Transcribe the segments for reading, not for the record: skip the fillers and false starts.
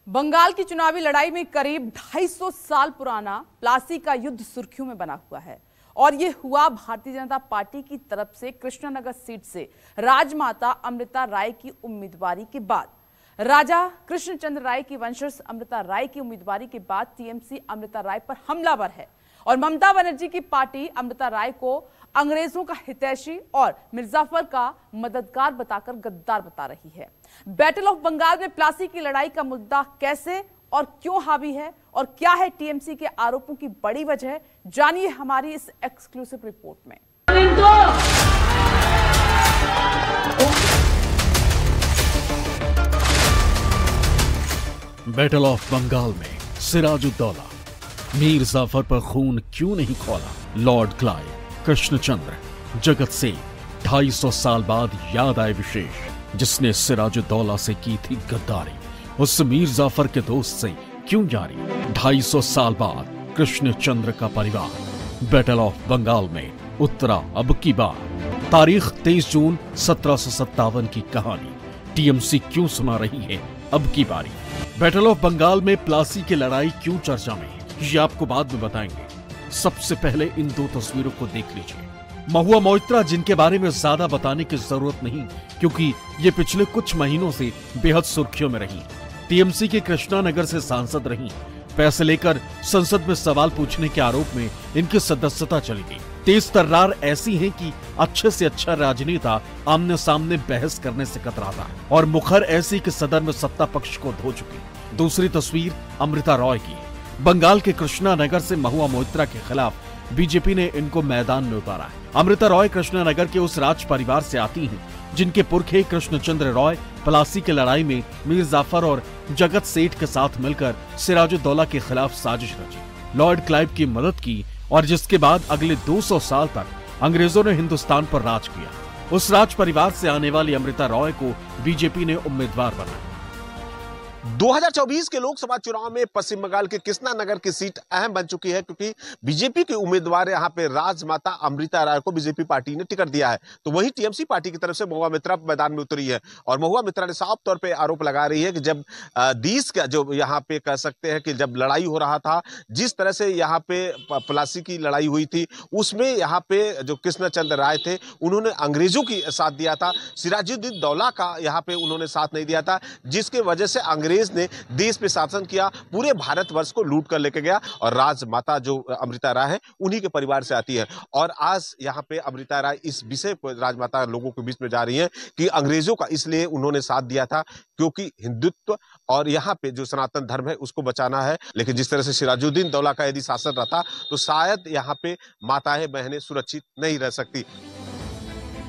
बंगाल की चुनावी लड़ाई में करीब 250 साल पुराना प्लासी का युद्ध सुर्खियों में बना हुआ है और यह हुआ भारतीय जनता पार्टी की तरफ से कृष्णनगर सीट से राजमाता अमृता राय की उम्मीदवारी के बाद। राजा कृष्णचंद्र राय की वंशज अमृता राय की उम्मीदवारी के बाद टीएमसी अमृता राय पर हमलावर है और ममता बनर्जी की पार्टी अमृता राय को अंग्रेजों का हितैषी और मिर्जाफर का मददगार बताकर गद्दार बता रही है। बैटल ऑफ बंगाल में प्लासी की लड़ाई का मुद्दा कैसे और क्यों हावी है और क्या है टीएमसी के आरोपों की बड़ी वजह, जानिए हमारी इस एक्सक्लूसिव रिपोर्ट में। बैटल ऑफ बंगाल में सिराजुद्दौला, मीर जाफर पर खून क्यों नहीं खौला। लॉर्ड क्लाइव, कृष्णचंद्र, जगत सेठ, 250 साल बाद याद आए विशेष जिसने सिराजुद्दौला से की थी गद्दारी, उस मीर जाफर के दोस्त से क्यों जारी। 250 साल बाद कृष्णचंद्र का परिवार बैटल ऑफ बंगाल में उतरा अब की बार। तारीख 23 जून 1757 की कहानी टीएमसी क्यों सुना रही है अब की बारी। बैटल ऑफ बंगाल में प्लासी की लड़ाई क्यों चर्चा में है, ये आपको बाद में बताएंगे। सबसे पहले इन दो तस्वीरों को देख लीजिए। महुआ मोइत्रा, जिनके बारे में ज्यादा बताने की जरूरत नहीं क्योंकि ये पिछले कुछ महीनों से बेहद सुर्खियों में रही। टीएमसी के कृष्णानगर से सांसद रही। पैसे लेकर संसद में सवाल पूछने के आरोप में इनकी सदस्यता चली गई। तेज तर्रार ऐसी हैं कि अच्छे से अच्छा राजनेता आमने सामने बहस करने से कतराता है और मुखर ऐसी कि सदन में सत्ता पक्ष को धो चुकी। दूसरी तस्वीर अमृता रॉय की है। बंगाल के कृष्णानगर से महुआ मोइत्रा के खिलाफ बीजेपी ने इनको मैदान में उतारा है। अमृता रॉय कृष्णानगर के उस राज परिवार से आती हैं जिनके पुरखे कृष्णचंद्र रॉय प्लासी की लड़ाई में मीर जाफर और जगत सेठ के साथ मिलकर सिराजुद्दौला के खिलाफ साजिश रची, लॉर्ड क्लाइव की मदद की और जिसके बाद अगले 200 साल तक अंग्रेजों ने हिंदुस्तान पर राज किया। उस राज परिवार से आने वाली अमृता रॉय को बीजेपी ने उम्मीदवार बनाया। 2024 के लोकसभा चुनाव में पश्चिम बंगाल के कृष्णानगर की सीट अहम बन चुकी है क्योंकि बीजेपी के उम्मीदवार यहां पे राजमाता अमृता राय को बीजेपी पार्टी ने टिकट दिया है। तो वही टीएमसी पार्टी की तरफ से महुआ मोइत्रा मैदान में उतरी है और महुआ मोइत्रा ने साफ तौर पे आरोप लगा रही है कि जब देश का जो यहाँ पे कह सकते हैं कि जब लड़ाई हो रहा था, जिस तरह से यहाँ पे प्लासी की लड़ाई हुई थी, उसमें यहाँ पे जो कृष्णचंद्र राय थे उन्होंने अंग्रेजों की साथ दिया था, सिराजुद्दौला का यहाँ पे उन्होंने साथ नहीं दिया था, जिसके वजह से अंग्रेज ने देश पे शासन किया, पूरे भारतवर्ष को लूट कर लेके गया। और राजमाता जो अमृता राय है उन्हीं के परिवार से आती है और आज यहाँ पे अमृता राय इस विषय पर राजमाता लोगों के बीच में जा रही है कि अंग्रेजों का इसलिए उन्होंने साथ दिया था क्योंकि हिंदुत्व और यहाँ पे जो सनातन धर्म है उसको बचाना है। लेकिन जिस तरह से सिराजुद्दौला का यदि शासन रहता तो शायद यहाँ पे माताएं बहनें सुरक्षित नहीं रह सकती।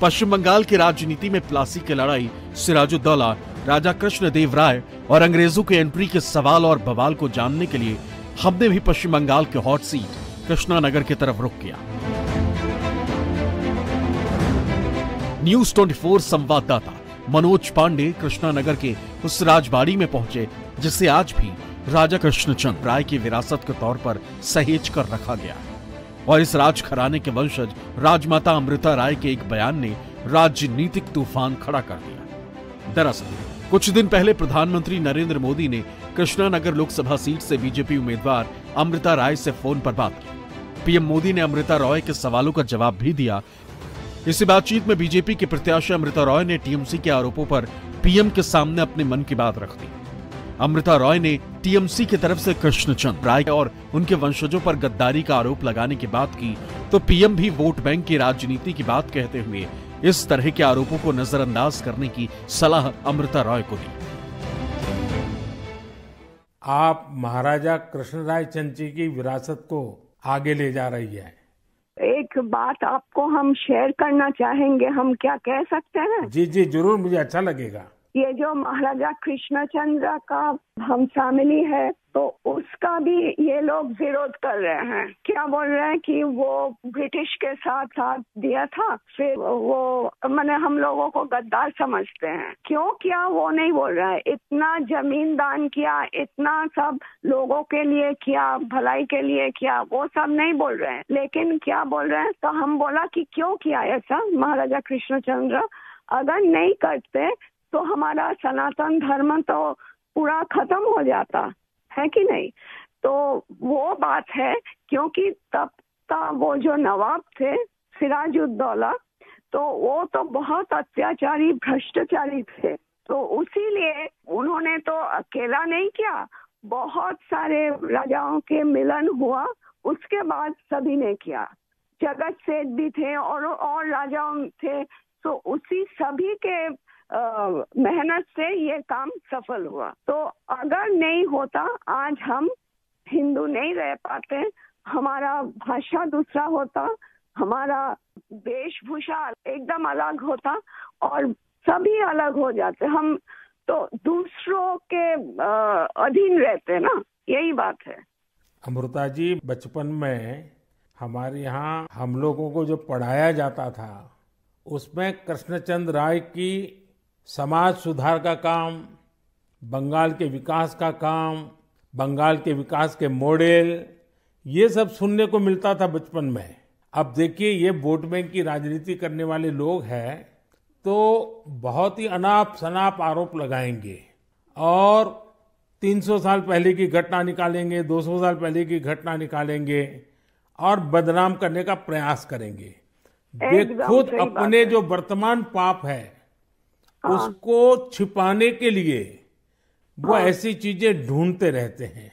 पश्चिम बंगाल की राजनीति में प्लासी की लड़ाई, सिराजुद्दौला, राजा कृष्णदेव राय और अंग्रेजों के एंट्री के सवाल और बवाल को जानने के लिए हमने भी पश्चिम बंगाल के हॉट सीट कृष्णानगर की तरफ रुख किया। न्यूज 24 संवाददाता मनोज पांडे कृष्णानगर के उस राजबाड़ी में पहुंचे जिसे आज भी राजा कृष्णचंद्र राय की विरासत के तौर पर सहेज कर रखा गया है और इस राज घराने के वंशज राजमाता अमृता राय के एक बयान ने राजनीतिक तूफान खड़ा कर दिया। दरअसल कुछ दिन पहले प्रधानमंत्री नरेंद्र मोदी ने कृष्णानगर लोकसभा सीट से बीजेपी उम्मीदवार अमृता राय से फोन पर बात की। पीएम मोदी ने अमृता रॉय के सवालों का जवाब भी दिया। इसी बातचीत में बीजेपी के प्रत्याशी अमृता रॉय ने टीएमसी के आरोपों पर पीएम के सामने अपने मन की बात रख दी। अमृता रॉय ने टीएमसी की तरफ से कृष्णचंद्र राय और उनके वंशजों पर गद्दारी का आरोप लगाने की बात की तो पीएम भी वोट बैंक की राजनीति की बात कहते हुए इस तरह के आरोपों को नजरअंदाज करने की सलाह अमृता रॉय को दी। आप महाराजा कृष्णराय चंद जी की विरासत को आगे ले जा रही है। एक बात आपको हम शेयर करना चाहेंगे, हम क्या कह सकते हैं? जी जी जरूर, मुझे अच्छा लगेगा। ये जो महाराजा कृष्णचंद्र का हम फैमिली है तो उसका भी ये लोग विरोध कर रहे हैं। क्या बोल रहे हैं कि वो ब्रिटिश के साथ दिया था, फिर वो मैंने हम लोगों को गद्दार समझते हैं। क्यों किया वो नहीं बोल रहे हैं। इतना जमीन दान किया, इतना सब लोगों के लिए किया, भलाई के लिए किया, वो सब नहीं बोल रहे हैं। लेकिन क्या बोल रहे हैं, तो हम बोला कि क्यों किया ऐसा महाराजा कृष्णचंद्र, अगर नहीं करते तो हमारा सनातन धर्म तो पूरा खत्म हो जाता है कि नहीं। तो वो बात है, क्योंकि तब का वो जो नवाब थे सिराजुद्दौला, तो वो तो बहुत अत्याचारी भ्रष्टाचारी थे। तो उसीलिए उन्होंने तो अकेला नहीं किया, बहुत सारे राजाओं के मिलन हुआ, उसके बाद सभी ने किया। जगत सेठ भी थे और राजाओं थे, तो उसी सभी के मेहनत से ये काम सफल हुआ। तो अगर नहीं होता आज हम हिंदू नहीं रह पाते, हमारा भाषा दूसरा होता, हमारा वेशभूषा एकदम अलग होता और सभी अलग हो जाते। हम तो दूसरों के अधीन रहते ना, यही बात है। अमृता जी, बचपन में हमारे यहाँ हम लोगों को जो पढ़ाया जाता था उसमें कृष्णचंद्र राय की समाज सुधार का काम, बंगाल के विकास का काम, बंगाल के विकास के मॉडल, ये सब सुनने को मिलता था बचपन में। अब देखिए, ये वोट बैंक की राजनीति करने वाले लोग हैं तो बहुत ही अनाप शनाप आरोप लगाएंगे और 300 साल पहले की घटना निकालेंगे, 200 साल पहले की घटना निकालेंगे और बदनाम करने का प्रयास करेंगे। वे खुद अपने जो वर्तमान पाप है उसको छिपाने के लिए वो ऐसी चीजें ढूंढते रहते हैं।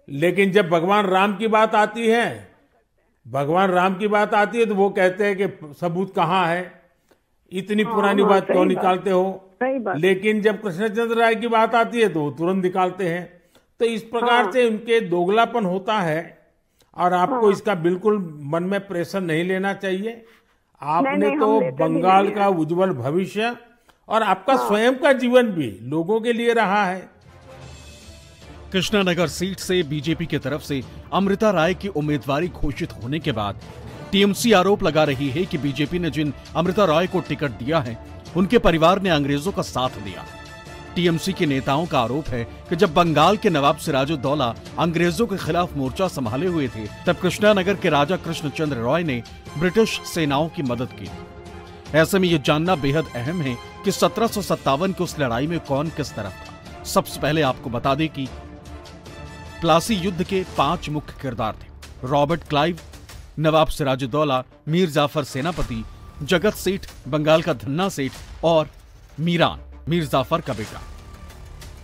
लेकिन जब भगवान राम की बात आती है, तो वो कहते हैं कि सबूत कहाँ है, इतनी पुरानी बात क्यों निकालते हो। लेकिन जब कृष्णचंद्र राय की बात आती है तो वो तुरंत निकालते हैं। तो इस प्रकार से उनके दोगलापन होता है और आपको इसका बिल्कुल मन में प्रेशर नहीं लेना चाहिए। आपने तो बंगाल का उज्जवल भविष्य और आपका स्वयं का जीवन भी लोगों के लिए रहा है। कृष्णानगर सीट से बीजेपी की तरफ से अमृता राय की उम्मीदवारी घोषित होने के बाद टीएमसी आरोप लगा रही है कि बीजेपी ने जिन अमृता राय को टिकट दिया है उनके परिवार ने अंग्रेजों का साथ दिया। टीएमसी के नेताओं का आरोप है कि जब बंगाल के नवाब सिराजुद्दौला अंग्रेजों के खिलाफ मोर्चा संभाले हुए थे, तब कृष्णानगर के राजा कृष्णचंद्र रॉय ने ब्रिटिश सेनाओं की मदद की। ऐसे में ये जानना बेहद अहम है कि 1757 की उस लड़ाई में कौन किस तरफ था। सबसे पहले आपको बता दें कि प्लासी युद्ध के 5 मुख्य किरदार थे: रॉबर्ट क्लाइव, नवाब सिराजुद्दौला, मीर जाफर सेनापति, जगत सेठ बंगाल का धन्ना सेठ और मीरान मीर जाफर का बेटा।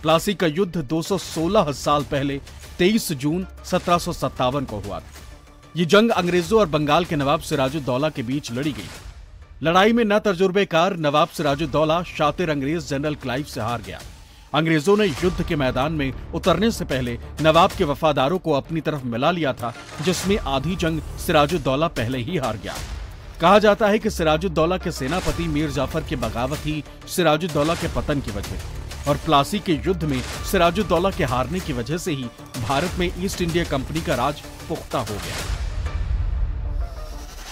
प्लासी का युद्ध 216 साल पहले 23 जून 1757 को हुआ था। ये जंग अंग्रेजों और बंगाल के नवाब सिराजुद्दौला के बीच लड़ी गई। लड़ाई में न तजुर्बेकार नवाब सिराजुद्दौला शातिर अंग्रेज जनरल क्लाइव से हार गया। अंग्रेजों ने युद्ध के मैदान में उतरने से पहले नवाब के वफादारों को अपनी तरफ मिला लिया था, जिसमें आधी जंग सिराजुद्दौला पहले ही हार गया। कहा जाता है कि सिराजुद्दौला के सेनापति मीर जाफर की बगावत ही सिराजुद्दौला के पतन की वजह और प्लासी के युद्ध में सिराजुद्दौला के हारने की वजह से ही भारत में ईस्ट इंडिया कंपनी का राज पुख्ता हो गया।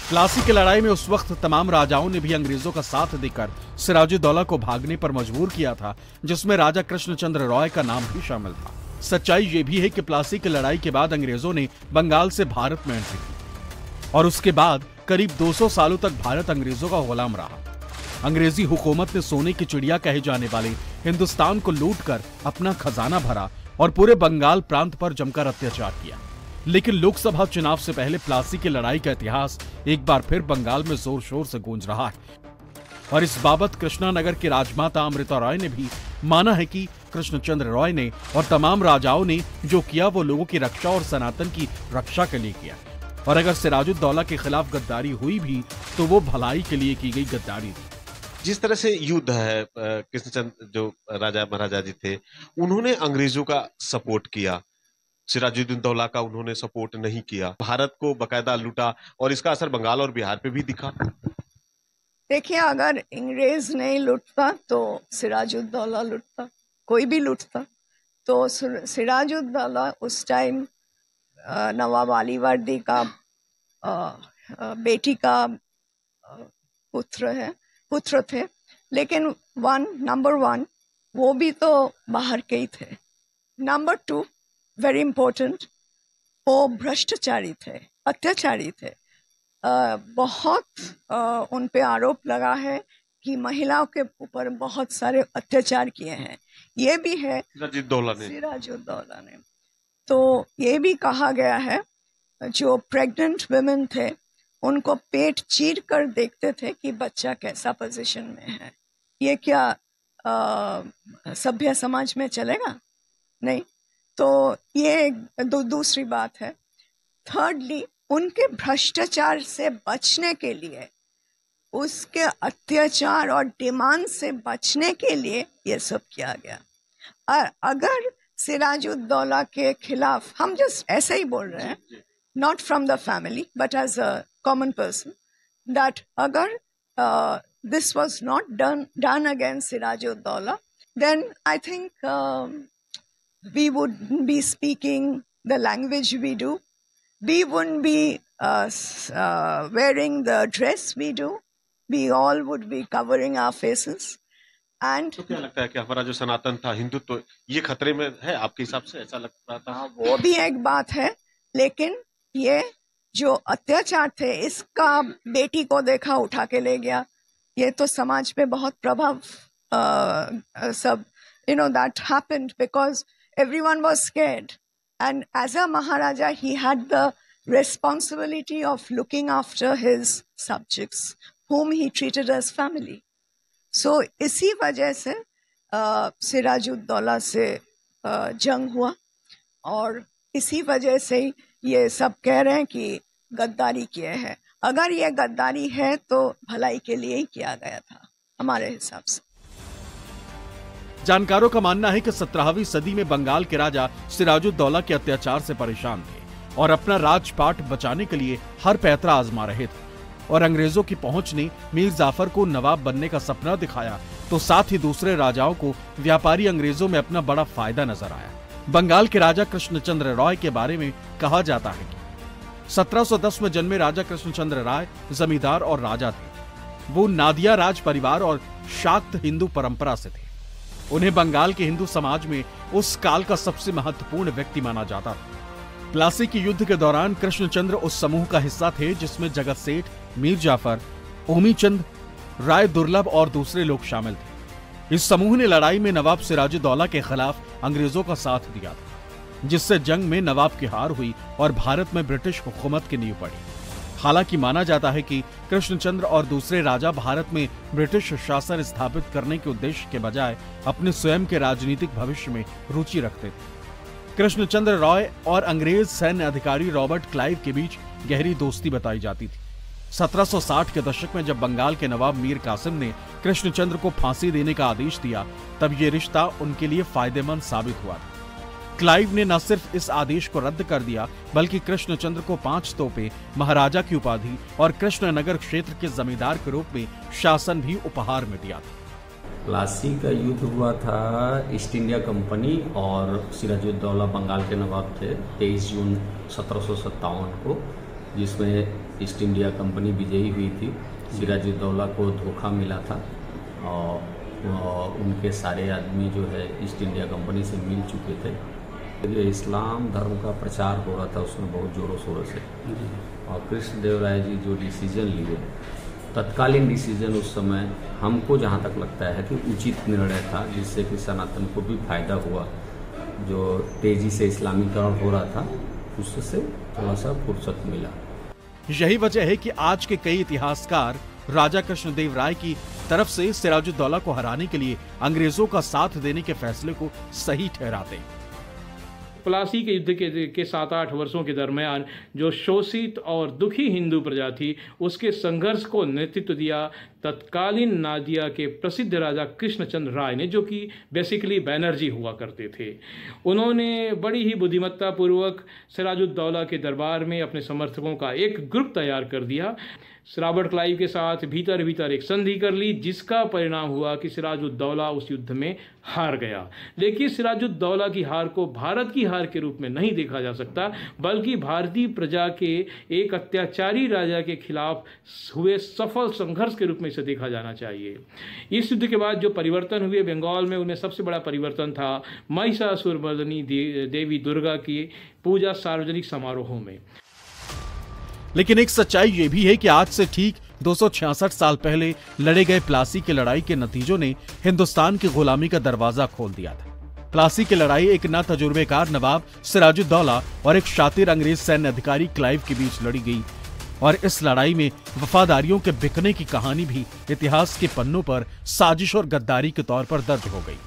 प्लासी की लड़ाई में उस वक्त तमाम राजाओं ने भी अंग्रेजों का साथ देकर सिराजुद्दौला को भागने पर मजबूर किया था, जिसमें राजा कृष्णचंद्र रॉय का नाम भी शामिल था। सच्चाई ये भी है कि प्लासी की लड़ाई के बाद अंग्रेजों ने बंगाल से भारत में एंट्री की और उसके बाद करीब 200 सालों तक भारत अंग्रेजों का गुलाम रहा। अंग्रेजी हुकूमत ने सोने की चिड़िया कहे जाने वाले हिंदुस्तान को लूटकर अपना खजाना भरा और पूरे बंगाल प्रांत पर जमकर अत्याचार किया। लेकिन लोकसभा चुनाव से पहले प्लासी की लड़ाई का इतिहास एक बार फिर बंगाल में जोर शोर से गूंज रहा है और इस बाबत कृष्णानगर की राजमाता अमृता रॉय ने भी माना है कि कृष्णचंद्र रॉय ने और तमाम राजाओं ने जो किया वो लोगों की रक्षा और सनातन की रक्षा के लिए किया और अगर सिराजुद्दौला के खिलाफ गद्दारी हुई भी तो वो भलाई के लिए की गई गद्दारी थी। जिस तरह से युद्ध है, कृष्णचंद्र जो राजा महाराजा जी थे उन्होंने अंग्रेजों का सपोर्ट किया, सिराजुद्दौला का उन्होंने सपोर्ट नहीं किया, भारत को बकायदा लूटा और इसका असर बंगाल और बिहार पे भी दिखा। देखिए, अगर अंग्रेज नहीं लूटता तो सिराजुद्दौला लूटता, कोई भी लूटता। तो सिराजुद्दौला उस टाइम नवाब अली वर्दी का बेटी का पुत्र थे, लेकिन नंबर वन वो भी तो बाहर के ही थे। नंबर 2 वेरी इंपॉर्टेंट, वो भ्रष्टाचारी थे, अत्याचारी थे। बहुत उन पे आरोप लगा है कि महिलाओं के ऊपर बहुत सारे अत्याचार किए हैं। ये भी है सिराजुद्दौला ने। तो ये भी कहा गया है जो प्रेग्नेंट वुमेन थे उनको पेट चीर कर देखते थे कि बच्चा कैसा पोजीशन में है। ये क्या सभ्य समाज में चलेगा? नहीं। तो ये दूसरी बात है। थर्डली, उनके भ्रष्टाचार से बचने के लिए, उसके अत्याचार और डिमांड से बचने के लिए ये सब किया गया। और अगर सिराजुद्दौला के खिलाफ, हम जस्ट ऐसे ही बोल रहे हैं, not from the family but as a common person, that अगर this was not done against Sirajuddaulah, then I think we wouldn't be speaking the language we do. We wouldn't be wearing the dress we do. We all would be covering our faces. And तो क्या लगता है कि हमारा जो सनातन था, हिंदुत्व, तो ये खतरे में है आपके हिसाब से? ऐसा लग रहा था। वो भी एक बात है, लेकिन ये जो अत्याचार थे, इसका बेटी को देखा उठा के ले गया, ये तो समाज पे बहुत प्रभाव सब that happened because everyone was scared, and as a Maharaja he had the responsibility of looking after his subjects whom he treated as family. So इसी वजह से सिराजुद्दौला से जंग हुआ, और इसी वजह से ये सब कह रहे हैं कि गद्दारी किए हैं। अगर ये गद्दारी है तो भलाई के लिए ही किया गया था हमारे हिसाब से। जानकारों का मानना है कि 17वीं सदी में बंगाल के राजा सिराजुद्दौला के अत्याचार से परेशान थे और अपना राजपाट बचाने के लिए हर पैतरा आजमा रहे थे, और अंग्रेजों की पहुंच ने मीर जाफर को नवाब बनने का सपना दिखाया, तो साथ ही दूसरे राजाओं को व्यापारी अंग्रेजों में अपना बड़ा फायदा नजर आया। बंगाल के राजा कृष्णचंद्र रॉय के बारे में कहा जाता है कि 1710 में जन्मे राजा कृष्णचंद्र राय जमींदार और राजा थे। वो नादिया राज परिवार और शाक्त हिंदू परंपरा से थे। उन्हें बंगाल के हिंदू समाज में उस काल का सबसे महत्वपूर्ण व्यक्ति माना जाता था। प्लासी के युद्ध के दौरान कृष्णचंद्र उस समूह का हिस्सा थे जिसमें जगत सेठ, मीर जाफर, ओमीचंद, राय दुर्लभ और दूसरे लोग शामिल थे। इस समूह ने लड़ाई में नवाब सिराजुद्दौला के खिलाफ अंग्रेजों का साथ दिया था, जिससे जंग में नवाब की हार हुई और भारत में ब्रिटिश हुकूमत की नींव पड़ी। हालांकि माना जाता है कि कृष्णचंद्र और दूसरे राजा भारत में ब्रिटिश शासन स्थापित करने के उद्देश्य के बजाय अपने स्वयं के राजनीतिक भविष्य में रुचि रखते थे। कृष्णचंद्र रॉय और अंग्रेज सैन्य अधिकारी रॉबर्ट क्लाइव के बीच गहरी दोस्ती बताई जाती थी। 1760 के दशक में जब बंगाल के नवाब मीर कासिम ने कृष्णचंद्र को फांसी देने का आदेश दिया, तब ये रिश्ता उनके लिए फायदेमंद साबित हुआ था। क्लाइव ने न सिर्फ इस आदेश को रद्द कर दिया, बल्कि कृष्णचंद्र को 5 तोपे, महाराजा की उपाधि और कृष्णनगर क्षेत्र के जमींदार के रूप में शासन भी उपहार में दिया था। प्लासी का युद्ध हुआ था ईस्ट इंडिया कंपनी और सिराजुद्दौला बंगाल के नवाब थे 23 जून 1757 को, जिसमें ईस्ट इंडिया कंपनी विजयी हुई थी। सिराजुद्दौला को धोखा मिला था और उनके सारे आदमी जो है ईस्ट इंडिया कंपनी से मिल चुके थे। ये इस्लाम धर्म का प्रचार हो रहा था उसमें बहुत जोरों शोरों से, और कृष्णदेवराय जी जो डिसीजन लिए, तत्कालीन डिसीजन उस समय हमको जहाँ तक लगता है कि उचित निर्णय था, जिससे कि सनातन को भी फायदा हुआ। जो तेजी से इस्लामीकरण हो रहा था उससे थोड़ा सा फुर्सत मिला। यही वजह है कि आज के कई इतिहासकार राजा कृष्णदेव राय की तरफ से सिराजुद्दौला को हराने के लिए अंग्रेजों का साथ देने के फैसले को सही ठहराते हैं। प्लासी के युद्ध के 7-8 वर्षों के दरमियान जो शोषित और दुखी हिंदू प्रजा थी, उसके संघर्ष को नेतृत्व दिया तत्कालीन नादिया के प्रसिद्ध राजा कृष्णचंद्र राय ने, जो कि बेसिकली बैनर्जी हुआ करते थे। उन्होंने बड़ी ही बुद्धिमत्तापूर्वक सिराजुद्दौला के दरबार में अपने समर्थकों का एक ग्रुप तैयार कर दिया। रॉबर्ट क्लाइव के साथ भीतर भीतर एक संधि कर ली, जिसका परिणाम हुआ कि सिराजुद्दौला उस युद्ध में हार गया। लेकिन सिराजुद्दौला की हार को भारत की हार के रूप में नहीं देखा जा सकता, बल्कि भारतीय प्रजा के एक अत्याचारी राजा के खिलाफ हुए सफल संघर्ष के रूप में इसे देखा जाना चाहिए। इस युद्ध के बाद जो परिवर्तन हुए बंगाल में, उनमें सबसे बड़ा परिवर्तन था महिषासुरमर्दिनी देवी दुर्गा की पूजा सार्वजनिक समारोहों में। लेकिन एक सच्चाई यह भी है कि आज से ठीक 266 साल पहले लड़े गए प्लासी की लड़ाई के नतीजों ने हिंदुस्तान की गुलामी का दरवाजा खोल दिया था। प्लासी की लड़ाई एक ना तजुर्बेकार नवाब सिराजुद्दौला और एक शातिर अंग्रेज सैन्य अधिकारी क्लाइव के बीच लड़ी गई और इस लड़ाई में वफादारियों के बिकने की कहानी भी इतिहास के पन्नों पर साजिश और गद्दारी के तौर पर दर्ज हो गई।